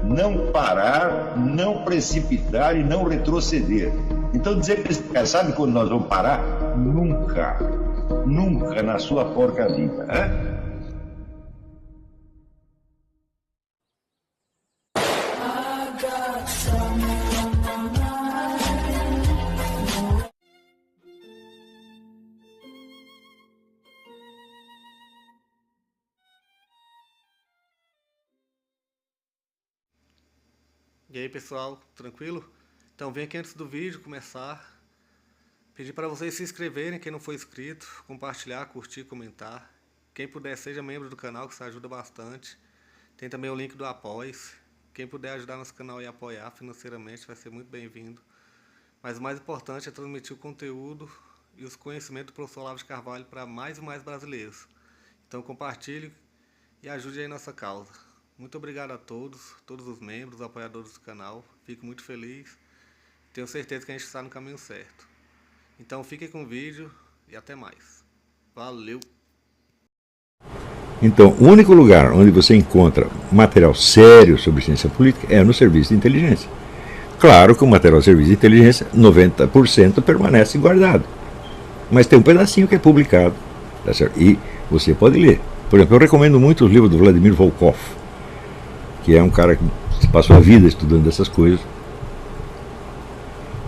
não parar, não precipitar e não retroceder. Então dizer para esse cara, sabe quando nós vamos parar? Nunca. Nunca na sua porca vida. Né? E aí pessoal, tranquilo? Então vem aqui antes do vídeo começar, pedir para vocês se inscreverem, quem não for inscrito, compartilhar, curtir, comentar. Quem puder seja membro do canal, que isso ajuda bastante. Tem também o link do Apoia-se. Quem puder ajudar nosso canal e apoiar financeiramente vai ser muito bem-vindo. Mas o mais importante é transmitir o conteúdo e os conhecimentos do professor Olavo de Carvalho para mais e mais brasileiros. Então compartilhe e ajude aí nossa causa. Muito obrigado a todos os membros, apoiadores do canal. Fico muito feliz. Tenho certeza que a gente está no caminho certo. Então fiquem com o vídeo e até mais. Valeu! Então, o único lugar onde você encontra material sério sobre ciência política é no serviço de inteligência. Claro que o material do serviço de inteligência, 90% permanece guardado. Mas tem um pedacinho que é publicado. Tá certo? E você pode ler. Por exemplo, eu recomendo muito os livros do Vladimir Volkov, que é um cara que passou a vida estudando essas coisas,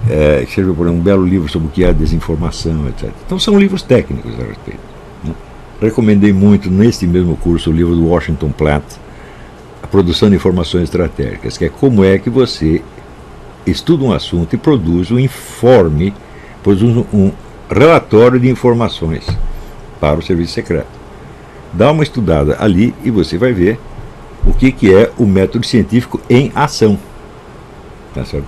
que escreveu por um belo livro sobre o que é a desinformação, etc. Então são livros técnicos a respeito. Né? Recomendei muito neste mesmo curso o livro do Washington Platt, A Produção de Informações Estratégicas, que é como é que você estuda um assunto e produz um informe, produz um relatório de informações para o serviço secreto. Dá uma estudada ali e você vai ver o que é o método científico em ação. Tá certo?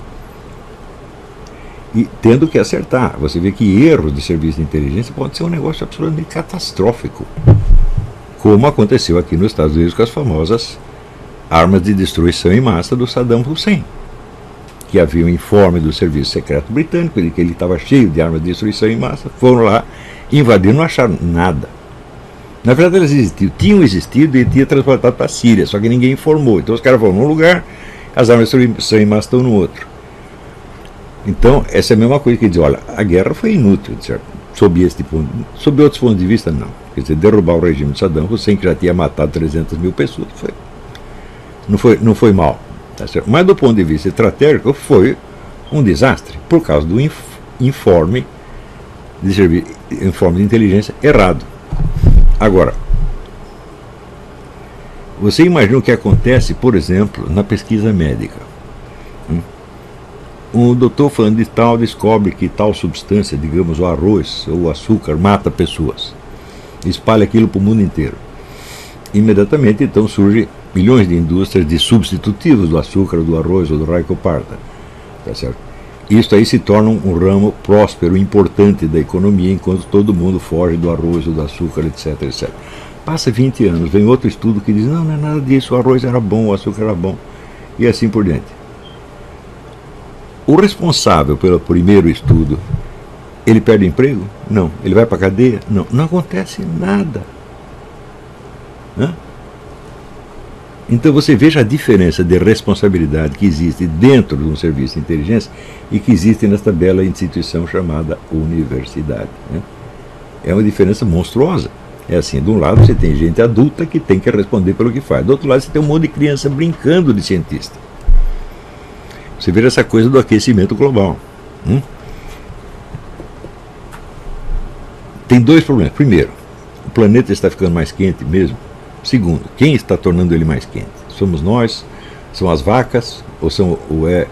E tendo que acertar. Você vê que erros de serviço de inteligência pode ser um negócio absolutamente catastrófico. Como aconteceu aqui nos Estados Unidos com as famosas armas de destruição em massa do Saddam Hussein. Que havia um informe do Serviço Secreto Britânico de que ele estava cheio de armas de destruição em massa. Foram lá, invadiram, não acharam nada. Na verdade elas existiam, tinham existido e tinham transportado para a Síria, só que ninguém informou. Então os caras foram num lugar, as armas de destruição em massa estão no outro. Então essa é a mesma coisa que diz, olha, a guerra foi inútil, certo? Sob outros pontos de vista não. Quer dizer, derrubar o regime de Saddam Hussein, que já tinha matado 300 mil pessoas, não foi mal. Tá certo? Mas do ponto de vista estratégico foi um desastre, por causa do informe de inteligência errado. Agora, você imagina o que acontece, por exemplo, na pesquisa médica. Um doutor fulano de tal descobre que tal substância, digamos o arroz ou o açúcar, mata pessoas. Espalha aquilo para o mundo inteiro. Imediatamente, então, surgem milhões de indústrias de substitutivos do açúcar, do arroz ou do raio que parta. Tá certo? Isso aí se torna um ramo próspero, importante da economia, enquanto todo mundo foge do arroz, do açúcar, etc, etc. Passa 20 anos, vem outro estudo que diz, não é nada disso, o arroz era bom, o açúcar era bom, e assim por diante. O responsável pelo primeiro estudo, ele perde emprego? Não. Ele vai para a cadeia? Não. Não acontece nada. Hã? Então você veja a diferença de responsabilidade que existe dentro de um serviço de inteligência e que existe nesta bela instituição chamada universidade. Né? É uma diferença monstruosa. É assim, de um lado você tem gente adulta que tem que responder pelo que faz, do outro lado você tem um monte de criança brincando de cientista. Você vê essa coisa do aquecimento global. Tem dois problemas. Primeiro, o planeta está ficando mais quente mesmo. Segundo, quem está tornando ele mais quente? Somos nós? São as vacas? Ou é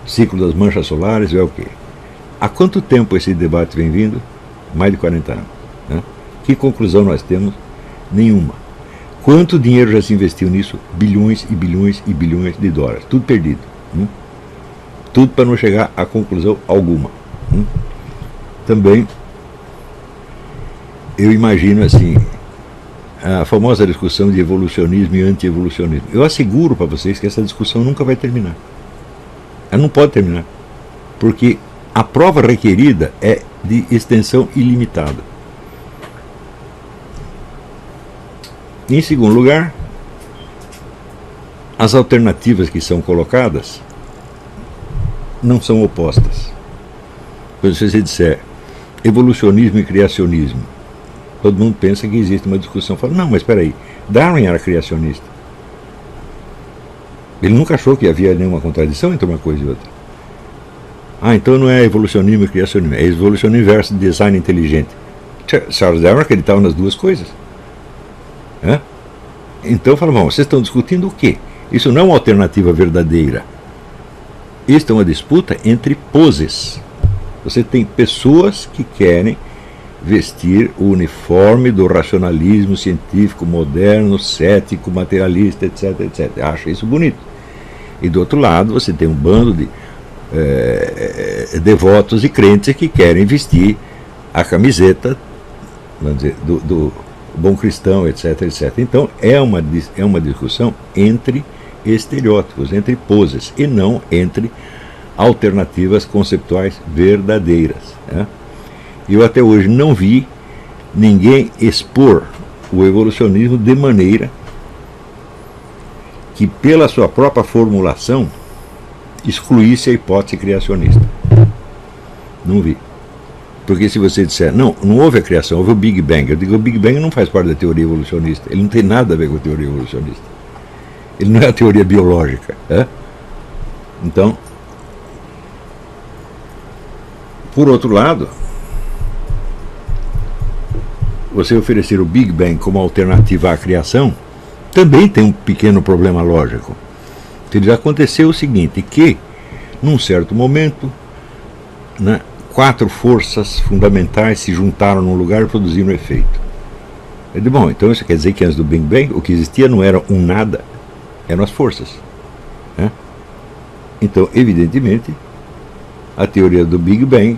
o ciclo das manchas solares? Ou é o quê? Há quanto tempo esse debate vem vindo? Mais de 40 anos. Né? Que conclusão nós temos? Nenhuma. Quanto dinheiro já se investiu nisso? Bilhões e bilhões e bilhões de dólares. Tudo perdido. Tudo para não chegar a conclusão alguma. Também, eu imagino assim, a famosa discussão de evolucionismo e anti-evolucionismo. Eu asseguro para vocês que essa discussão nunca vai terminar. Ela não pode terminar. Porque a prova requerida é de extensão ilimitada. Em segundo lugar, as alternativas que são colocadas não são opostas. Por exemplo, se você disser evolucionismo e criacionismo, todo mundo pensa que existe uma discussão. Fala, não, mas espera aí, Darwin era criacionista. Ele nunca achou que havia nenhuma contradição entre uma coisa e outra. Ah, então não é evolucionismo e criacionismo, é evolucionismo versus design inteligente. Charles Darwin acreditava nas duas coisas. Então fala, bom, vocês estão discutindo o quê? Isso não é uma alternativa verdadeira. Isto é uma disputa entre poses. Você tem pessoas que querem vestir o uniforme do racionalismo científico moderno, cético, materialista, etc, etc. Acha isso bonito. E do outro lado você tem um bando de devotos e crentes que querem vestir a camiseta, vamos dizer, do bom cristão, etc, etc. Então é uma discussão entre estereótipos, entre poses, e não entre alternativas conceptuais verdadeiras. Eu até hoje não vi ninguém expor o evolucionismo de maneira que, pela sua própria formulação, excluísse a hipótese criacionista. Não vi. Porque se você disser, não houve a criação, houve o Big Bang. Eu digo, o Big Bang não faz parte da teoria evolucionista. Ele não tem nada a ver com a teoria evolucionista. Ele não é a teoria biológica. Então, por outro lado, você oferecer o Big Bang como alternativa à criação também tem um pequeno problema lógico. Então, aconteceu o seguinte, que num certo momento, né, 4 forças fundamentais se juntaram num lugar e produziram um efeito. Eu digo, bom, então isso quer dizer que antes do Big Bang o que existia não era um nada, eram as forças. Então, evidentemente, a teoria do Big Bang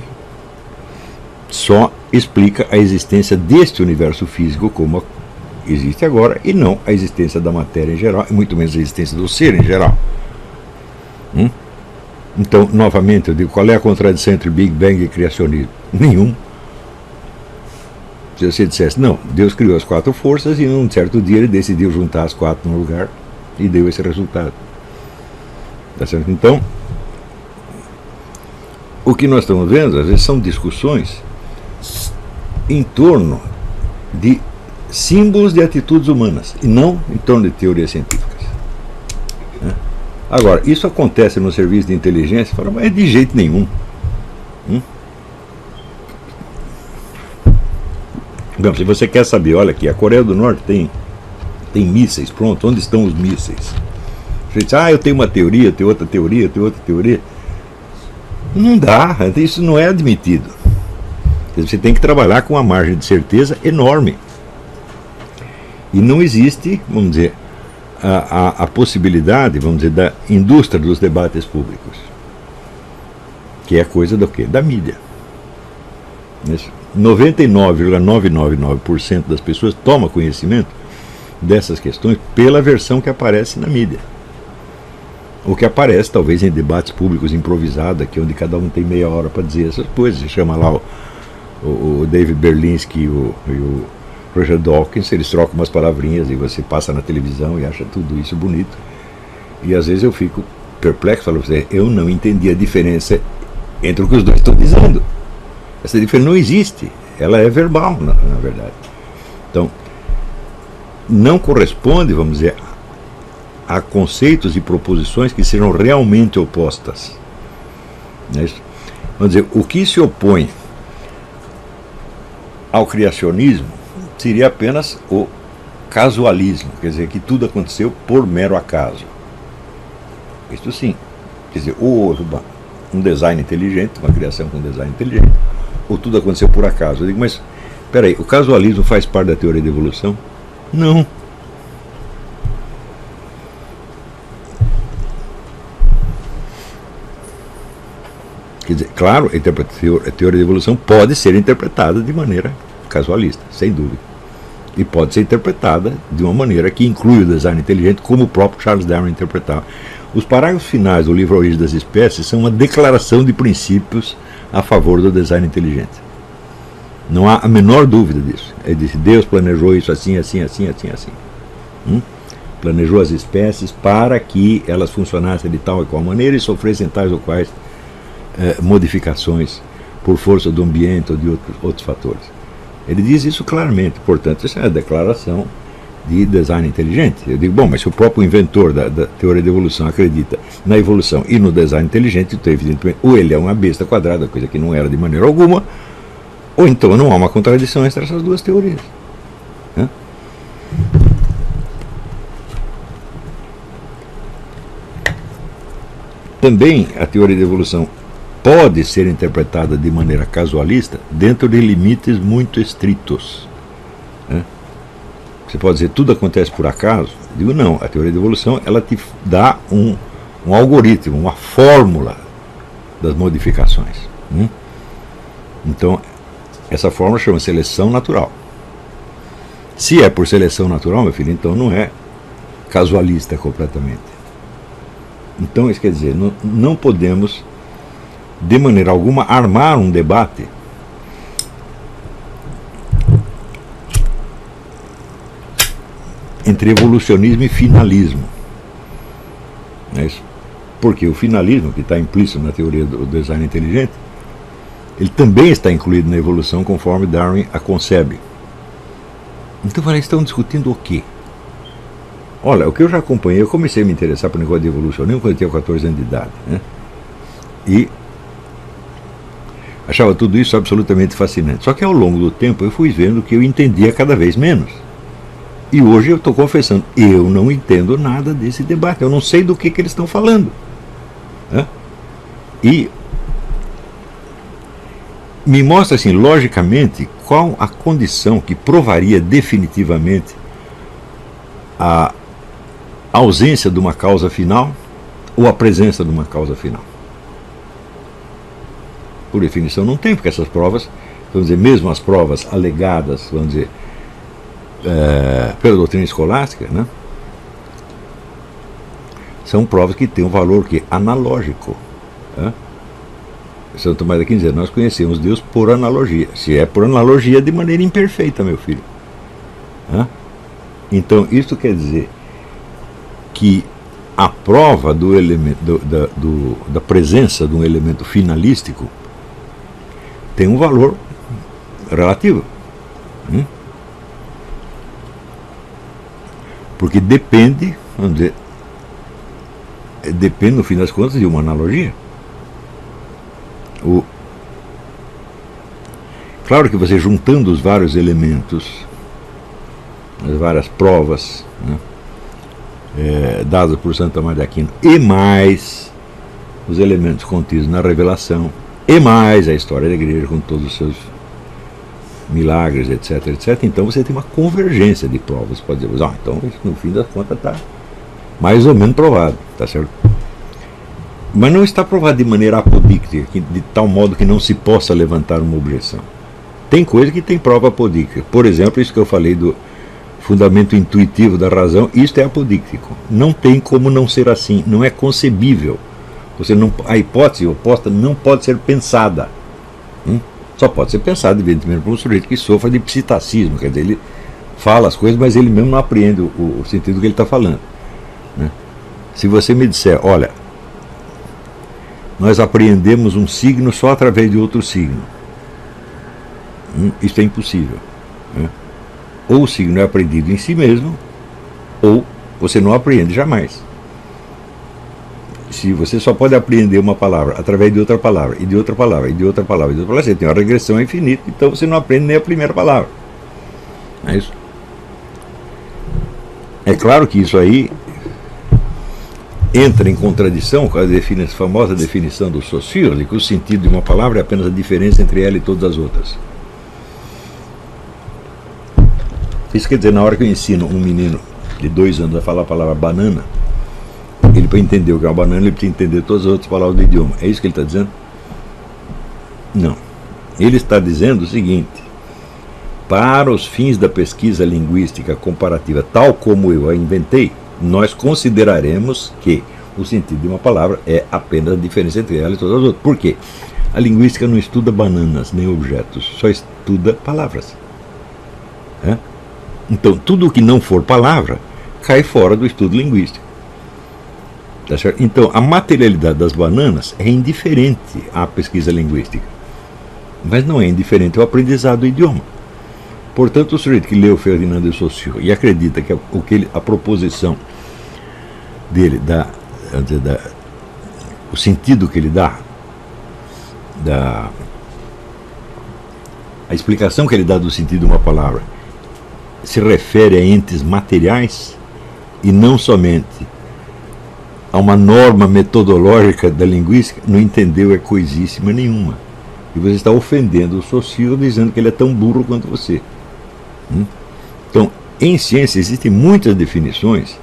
só explica a existência deste universo físico como existe agora, e não a existência da matéria em geral, e muito menos a existência do ser em geral. Então, novamente, eu digo, qual é a contradição entre Big Bang e criacionismo? Nenhum. Se você dissesse, não, Deus criou as 4 forças e num certo dia ele decidiu juntar as 4 num lugar e deu esse resultado. Tá certo? Então, o que nós estamos vendo, às vezes, são discussões em torno de símbolos de atitudes humanas e não em torno de teorias científicas. Agora, isso acontece no serviço de inteligência, fala, mas de jeito nenhum. Bom, se você quer saber, olha aqui, a Coreia do Norte tem mísseis, pronto, onde estão os mísseis? Você diz, eu tenho uma teoria, tenho outra teoria, tenho outra teoria. Não dá, isso não é admitido. Você tem que trabalhar com uma margem de certeza enorme. E não existe, vamos dizer, a possibilidade, vamos dizer, da indústria dos debates públicos, que é coisa do quê? Da mídia. 99,999% das pessoas toma conhecimento dessas questões pela versão que aparece na mídia. O que aparece, talvez, em debates públicos improvisados, aqui onde cada um tem meia hora para dizer essas coisas. Você chama lá o David Berlinski e o Roger Dawkins, eles trocam umas palavrinhas e você passa na televisão e acha tudo isso bonito. E às vezes eu fico perplexo, falo para você, eu não entendi a diferença entre o que os dois estão dizendo. Essa diferença não existe, ela é verbal, na verdade. Então, não corresponde, vamos dizer, a conceitos e proposições que sejam realmente opostas. Vamos dizer, o que se opõe ao criacionismo seria apenas o casualismo, quer dizer, que tudo aconteceu por mero acaso. Isso sim. Quer dizer, ou um design inteligente, uma criação com design inteligente, ou tudo aconteceu por acaso. Eu digo, mas, peraí, o casualismo faz parte da teoria da evolução? Não. Quer dizer, claro, a teoria da evolução pode ser interpretada de maneira casualista, sem dúvida. E pode ser interpretada de uma maneira que inclui o design inteligente, como o próprio Charles Darwin interpretava. Os parágrafos finais do livro A Origem das Espécies são uma declaração de princípios a favor do design inteligente. Não há a menor dúvida disso. Ele disse, Deus planejou isso assim, assim, assim, assim, assim. planejou as espécies para que elas funcionassem de tal e qual maneira e sofressem tais ou quais modificações por força do ambiente ou de outros fatores. Ele diz isso claramente, portanto, isso é a declaração de design inteligente. Eu digo, bom, mas se o próprio inventor da teoria da evolução acredita na evolução e no design inteligente, então evidentemente ou ele é uma besta quadrada, coisa que não era de maneira alguma, ou então não há uma contradição entre essas duas teorias. Também a teoria da evolução pode ser interpretada de maneira casualista dentro de limites muito estritos. Você pode dizer tudo acontece por acaso? Eu digo não, a teoria da evolução ela te dá um algoritmo, uma fórmula das modificações. Então, essa fórmula chama seleção natural. Se é por seleção natural, meu filho, então não é casualista completamente. Então, isso quer dizer, não podemos, de maneira alguma, armar um debate entre evolucionismo e finalismo. É isso? Porque o finalismo, que está implícito na teoria do design inteligente, ele também está incluído na evolução conforme Darwin a concebe. Então, eles estão discutindo o quê? Olha, o que eu já acompanhei, eu comecei a me interessar por negócio de evolucionismo quando eu tinha 14 anos de idade, e achava tudo isso absolutamente fascinante. Só que ao longo do tempo eu fui vendo que eu entendia cada vez menos. E hoje eu estou confessando, eu não entendo nada desse debate, eu não sei do que eles estão falando. E me mostra assim, logicamente, qual a condição que provaria definitivamente a ausência de uma causa final ou a presença de uma causa final. Por definição não tem, porque essas provas, vamos dizer, mesmo as provas alegadas, vamos dizer, pela doutrina escolástica, são provas que têm um valor que analógico. São Tomás de Aquino diz, nós conhecemos Deus por analogia. Se é por analogia, de maneira imperfeita, meu filho. Então, isso quer dizer que a prova do elemento, da presença de um elemento finalístico tem um valor relativo. Porque depende, vamos dizer, depende, no fim das contas, de uma analogia. Claro que você juntando os vários elementos, as várias provas, dadas por Santo Tomás de Aquino, e mais os elementos contidos na revelação, e mais a história da igreja com todos os seus milagres, etc, etc. Então você tem uma convergência de provas. Pode dizer, então isso, no fim das contas está mais ou menos provado, tá certo? Mas não está provado de maneira apodíctica, de tal modo que não se possa levantar uma objeção. Tem coisa que tem prova apodíctica. Por exemplo, isso que eu falei do fundamento intuitivo da razão, isto é apodíctico. Não tem como não ser assim, não é concebível. A hipótese oposta não pode ser pensada. Só pode ser pensada, evidentemente, por um sujeito que sofra de psittacismo, quer dizer, ele fala as coisas, mas ele mesmo não apreende o sentido que ele está falando. Se você me disser, olha, nós apreendemos um signo só através de outro signo, isso é impossível. Ou o signo é aprendido em si mesmo, ou você não apreende jamais. Se você só pode apreender uma palavra através de outra palavra, e de outra palavra, e de outra palavra, e de outra palavra, você tem uma regressão infinita, então você não aprende nem a primeira palavra. É isso. É claro que isso aí entra em contradição com a famosa definição do Saussure, que o sentido de uma palavra é apenas a diferença entre ela e todas as outras. Isso quer dizer, na hora que eu ensino um menino de 2 anos a falar a palavra banana, ele, para entender o que é uma banana, ele precisa entender todas as outras palavras do idioma. É isso que ele está dizendo? Não. Ele está dizendo o seguinte: para os fins da pesquisa linguística comparativa, tal como eu a inventei, nós consideraremos que o sentido de uma palavra é apenas a diferença entre ela e todas as outras. Por quê? A linguística não estuda bananas nem objetos, só estuda palavras. Então, tudo o que não for palavra cai fora do estudo linguístico. Tá certo? Então, a materialidade das bananas é indiferente à pesquisa linguística, mas não é indiferente ao aprendizado do idioma. Portanto, o sujeito que leu Ferdinand de Saussure e acredita que a proposição dele, o sentido que ele dá, a explicação que ele dá do sentido de uma palavra, se refere a entes materiais e não somente a uma norma metodológica da linguística, não entendeu coisíssima nenhuma. E você está ofendendo o Saussure dizendo que ele é tão burro quanto você. Então, em ciência existem muitas definições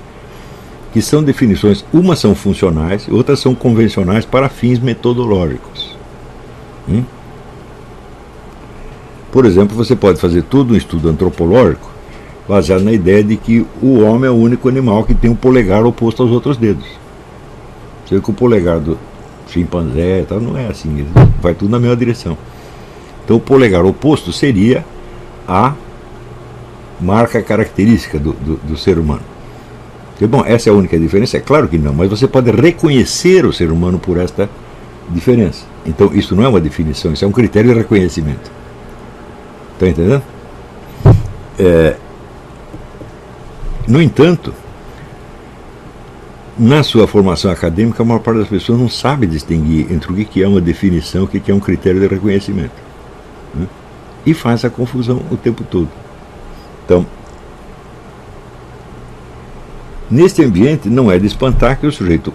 que são definições, umas são funcionais, outras são convencionais para fins metodológicos. Por exemplo, você pode fazer todo um estudo antropológico baseado na ideia de que o homem é o único animal que tem um polegar oposto aos outros dedos. Você vê que o polegar do chimpanzé tal, não é assim, vai tudo na mesma direção. Então o polegar oposto seria a marca característica do ser humano. E, bom, essa é a única diferença? É claro que não, mas você pode reconhecer o ser humano por esta diferença. Então isso não é uma definição, isso é um critério de reconhecimento. Está entendendo? No entanto, na sua formação acadêmica, a maior parte das pessoas não sabe distinguir entre o que é uma definição e o que é um critério de reconhecimento. E faz a confusão o tempo todo. Então, neste ambiente, não é de espantar que o sujeito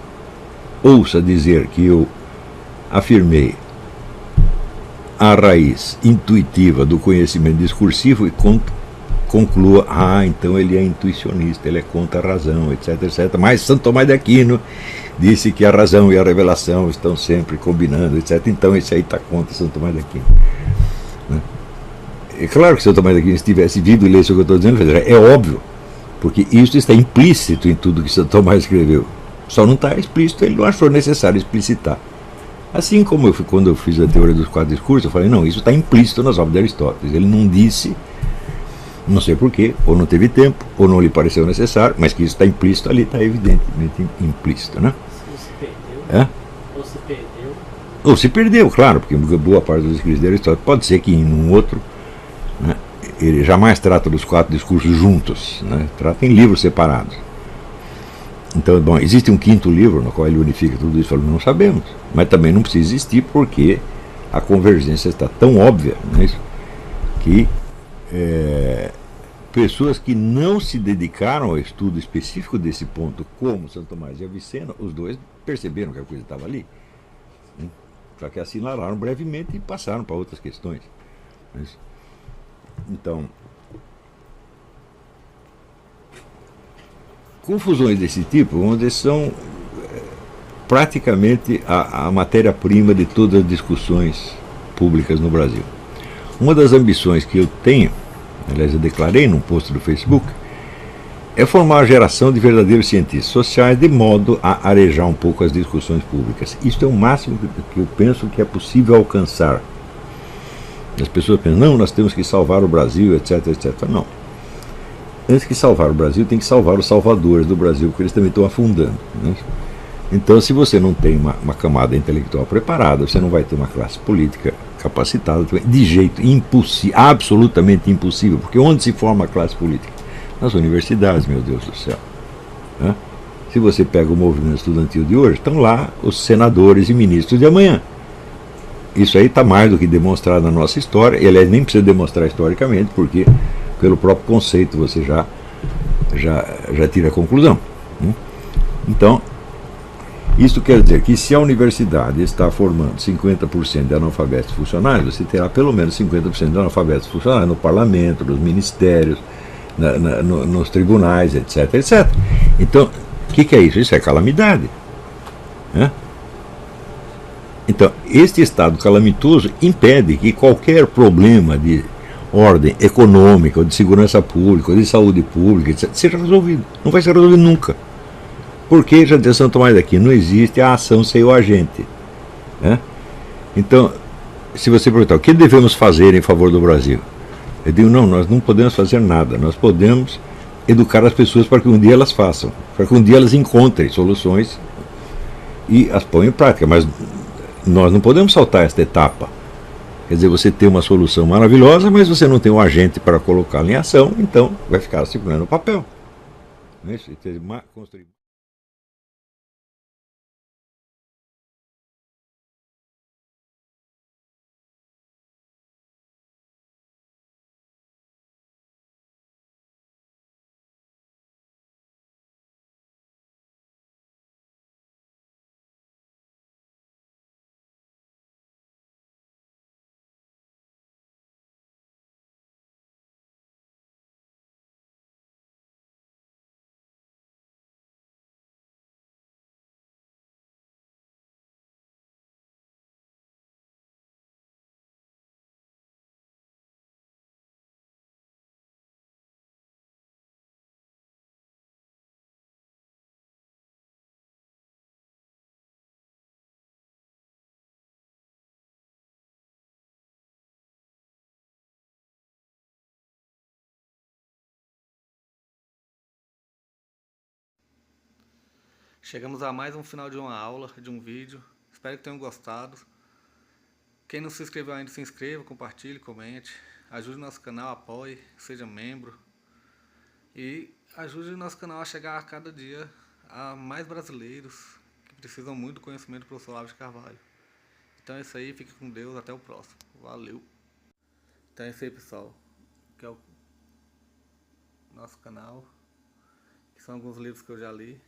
ouça dizer que eu afirmei a raiz intuitiva do conhecimento discursivo e conclua, então ele é intuicionista, ele é contra a razão, etc, etc. Mas Santo Tomás de Aquino disse que a razão e a revelação estão sempre combinando, etc. Então esse aí está contra Santo Tomás de Aquino. É claro que Santo Tomás de Aquino, se tivesse vindo e lesse o que eu estou dizendo, é óbvio, porque isso está implícito em tudo que Santo Tomás escreveu. Só não está explícito, ele não achou necessário explicitar. Assim como quando eu fiz a teoria dos 4 discursos, eu falei, não, isso está implícito nas obras de Aristóteles. Ele não disse, não sei porquê, ou não teve tempo, ou não lhe pareceu necessário, mas que isso está implícito ali, está evidentemente implícito, né? Ou se perdeu. Ou se perdeu. Ou se perdeu, claro, porque boa parte dos escritos de Aristóteles pode ser que em um outro, né, ele jamais trata dos 4 discursos juntos, né? Trata em livros separados. Então, bom, existe um 5º livro no qual ele unifica tudo isso, não sabemos, mas também não precisa existir porque a convergência está tão óbvia, né, que pessoas que não se dedicaram ao estudo específico desse ponto, como Santo Tomás e Avicena, os dois perceberam que a coisa estava ali, né, só que assinalaram brevemente e passaram para outras questões. Né. Então, confusões desse tipo, onde são praticamente a matéria-prima de todas as discussões públicas no Brasil. Uma das ambições que eu tenho, aliás, eu declarei num post do Facebook, é formar uma geração de verdadeiros cientistas sociais de modo a arejar um pouco as discussões públicas. Isto é o máximo que eu penso que é possível alcançar. As pessoas pensam, não, nós temos que salvar o Brasil, etc, etc. Não. Antes que salvar o Brasil, tem que salvar os salvadores do Brasil, porque eles também estão afundando. Né? Então, se você não tem uma camada intelectual preparada, você não vai ter uma classe política capacitada, de jeito impossível, absolutamente impossível, porque onde se forma a classe política? Nas universidades, meu Deus do céu. Né? Se você pega o movimento estudantil de hoje, estão lá os senadores e ministros de amanhã. Isso aí está mais do que demonstrado na nossa história, e aliás nem precisa demonstrar historicamente, porque pelo próprio conceito você já tira a conclusão. Né? Então, isso quer dizer que se a universidade está formando 50% de analfabetos funcionais, você terá pelo menos 50% de analfabetos funcionais no parlamento, nos ministérios, nos tribunais, etc, etc. Então, o que é isso? Isso é calamidade. Né? Então, este estado calamitoso impede que qualquer problema de ordem econômica, ou de segurança pública, ou de saúde pública, etc., seja resolvido. Não vai ser resolvido nunca. Porque, já disse Santo Tomás daqui, não existe a ação sem o agente. Né? Então, se você perguntar, o que devemos fazer em favor do Brasil? Eu digo, não, nós não podemos fazer nada. Nós podemos educar as pessoas para que um dia elas façam, para que um dia elas encontrem soluções e as ponham em prática. Mas nós não podemos saltar esta etapa. Quer dizer, você tem uma solução maravilhosa, mas você não tem um agente para colocá-la em ação, então vai ficar segurando no papel. Não é isso? Construir... Chegamos a mais um final de uma aula, de um vídeo. Espero que tenham gostado. Quem não se inscreveu ainda, se inscreva, compartilhe, comente. Ajude o nosso canal, apoie, seja membro. E ajude o nosso canal a chegar a cada dia a mais brasileiros que precisam muito do conhecimento do professor Olavo de Carvalho. Então é isso aí, fique com Deus, até o próximo. Valeu! Então é isso aí, pessoal. Que é o nosso canal. Que são alguns livros que eu já li.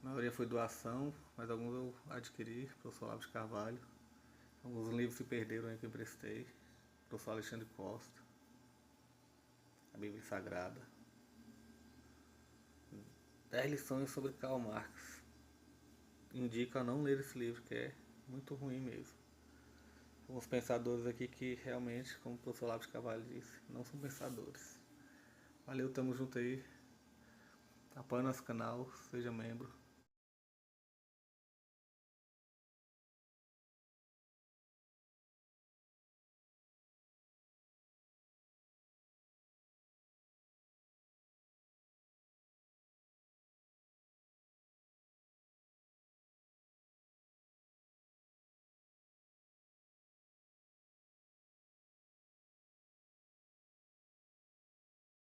A maioria foi doação, mas alguns eu adquiri, professor Olavo de Carvalho. Alguns livros se perderam aí que eu emprestei. Professor Alexandre Costa. A Bíblia Sagrada. 10 lições sobre Karl Marx. Indico a não ler esse livro, que é muito ruim mesmo. Alguns pensadores aqui que realmente, como o professor Olavo de Carvalho disse, não são pensadores. Valeu, tamo junto aí. Apoie nosso canal, seja membro.